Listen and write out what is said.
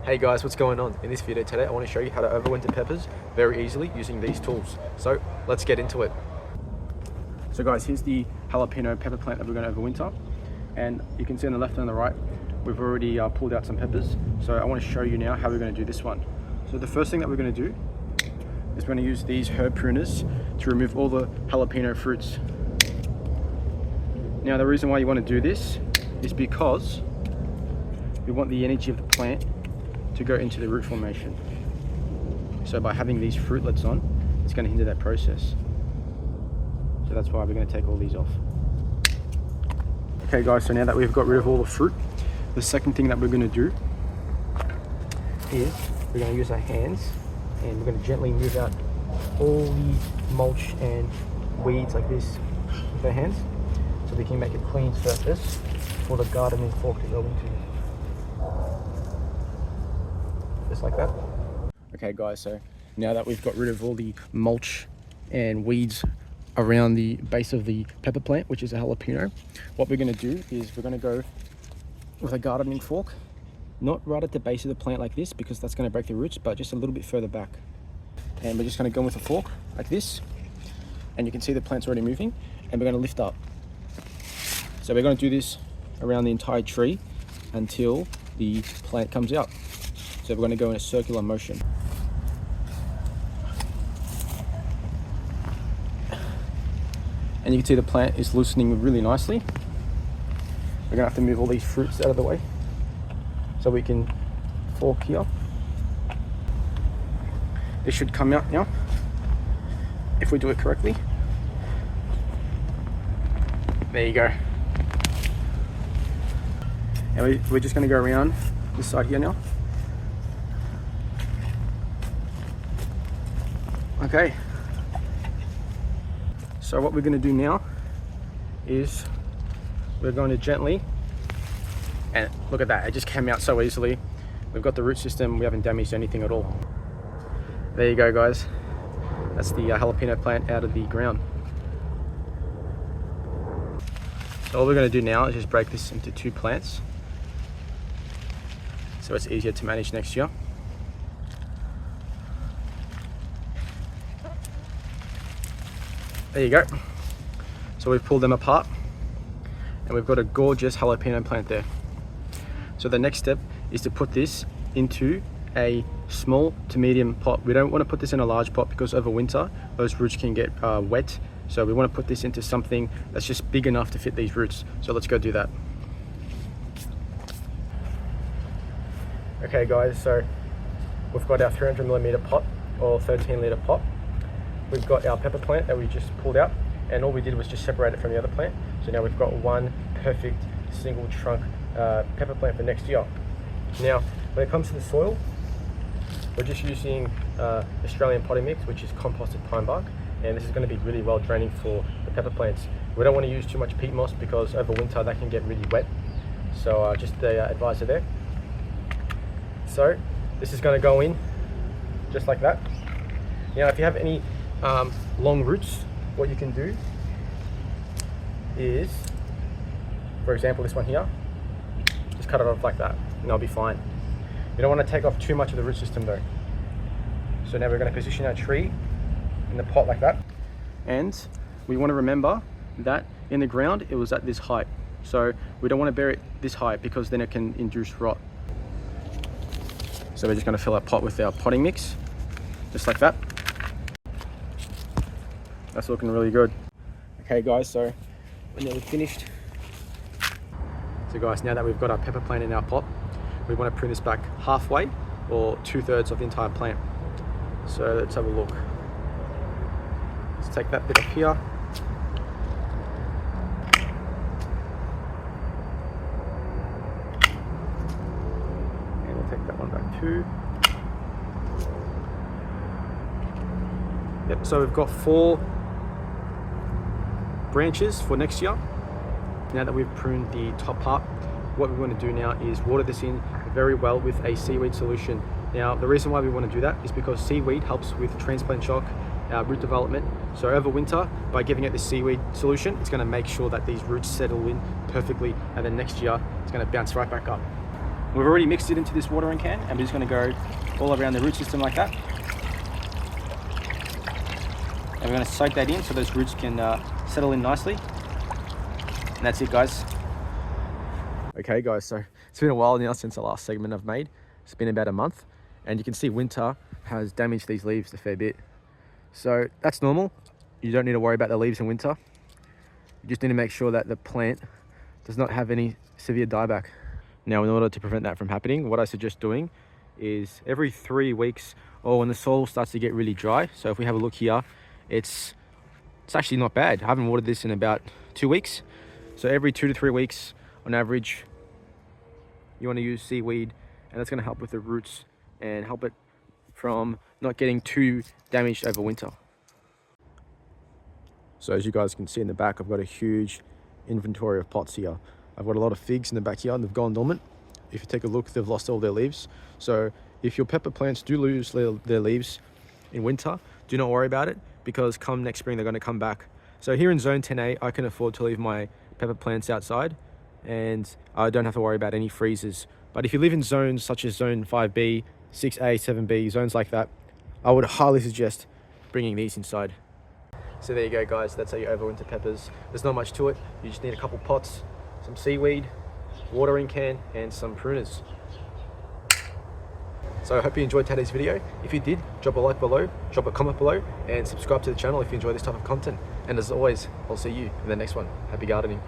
Hey guys, what's going on? In this video today, I want to show you how to overwinter peppers very easily using these tools. So let's get into it. So guys, here's the jalapeno pepper plant that we're going to overwinter. And you can see on the left and on the right, we've already pulled out some peppers. So I want to show you now how we're going to do this one. So the first thing that we're going to do is we're going to use these herb pruners to remove all the jalapeno fruits. Now the reason why you want to do this is because we want the energy of the plant to go into the root formation. So by having these fruitlets on, it's going to hinder that process. So that's why we're going to take all these off. Okay guys, so now that we've got rid of all the fruit, the second thing that we're going to do is we're going to use our hands and we're going to gently move out all the mulch and weeds like this with our hands, so we can make a clean surface for the gardening fork to go into. Just like that. Okay guys, so now that we've got rid of all the mulch and weeds around the base of the pepper plant, which is a jalapeno, what we're going to do is we're going to go with a gardening fork, not right at the base of the plant like this because that's going to break the roots, but just a little bit further back. And we're just going to go with a fork like this, and you can see the plant's already moving, and we're going to lift up. So we're going to do this around the entire tree until the plant comes out. So we're going to go in a circular motion. And you can see the plant is loosening really nicely. We're going to have to move all these fruits out of the way so we can fork here. This should come out now if we do it correctly. There you go. And we're just going to go around this side here now. Okay, so what we're going to do now is we're going to gently, and look at that, it just came out so easily. We've got the root system, we haven't damaged anything at all. There you go guys, that's the jalapeno plant out of the ground. So all we're going to do now is just break this into 2 plants so it's easier to manage next year. There you go. So we've pulled them apart and we've got a gorgeous jalapeno plant there. So the next step is to put this into a small to medium pot. We don't want to put this in a large pot because over winter those roots can get wet. So we want to put this into something that's just big enough to fit these roots. So let's go do that. Okay guys, so we've got our 300mm pot or 13-litre pot. We've got our pepper plant that we just pulled out, and all we did was just separate it from the other plant. So now we've got one perfect single trunk pepper plant for next year. Now, when it comes to the soil, we're just using Australian potting mix, which is composted pine bark, and this is going to be really well draining for the pepper plants. We don't want to use too much peat moss because over winter that can get really wet. So just the advisor there. So this is going to go in just like that. Now, if you have any long roots, what you can do is, for example, this one here, just cut it off like that and I'll be fine. You don't want to take off too much of the root system though. So now we're going to position our tree in the pot like that, and we want to remember that in the ground it was at this height, so we don't want to bury it this high because then it can induce rot. So we're just going to fill our pot with our potting mix just like that. That's looking really good. Okay guys, so we're nearly finished. So guys, now that we've got our pepper plant in our pot, we want to prune this back halfway or 2/3 of the entire plant. So let's have a look. Let's take that bit up here. And we'll take that one back too. Yep, so we've got 4 branches for next year. Now that we've pruned the top part, what we want to do now is water this in very well with a seaweed solution. Now the reason why we want to do that is because seaweed helps with transplant shock, root development. So over winter, by giving it the seaweed solution, it's going to make sure that these roots settle in perfectly, and then next year it's going to bounce right back up. We've already mixed it into this watering can, and we're just going to go all around the root system like that. And we're going to soak that in so those roots can settle in nicely. And that's it, guys. Okay guys, so it's been a while now since the last segment I've made. It's been about a month, and you can see winter has damaged these leaves a fair bit. So that's normal. You don't need to worry about the leaves in winter. You just need to make sure that the plant does not have any severe dieback. Now, in order to prevent that from happening, what I suggest doing is every 3 weeks, or when the soil starts to get really dry. So if we have a look here, it's actually not bad. I haven't watered this in about 2 weeks. So every 2 to 3 weeks on average, you want to use seaweed, and that's going to help with the roots and help it from not getting too damaged over winter. So as you guys can see in the back, I've got a huge inventory of pots here. I've got a lot of figs in the backyard and they've gone dormant. If you take a look, they've lost all their leaves. So if your pepper plants do lose their leaves in winter, do not worry about it, because come next spring, they're going to come back. So here in zone 10A, I can afford to leave my pepper plants outside, and I don't have to worry about any freezes. But if you live in zones such as zone 5B, 6A, 7B, zones like that, I would highly suggest bringing these inside. So there you go, guys, that's how you overwinter peppers. There's not much to it. You just need a couple pots, some seaweed, watering can, and some pruners. So I hope you enjoyed today's video. If you did, drop a like below, drop a comment below, and subscribe to the channel if you enjoy this type of content. And as always, I'll see you in the next one. Happy gardening.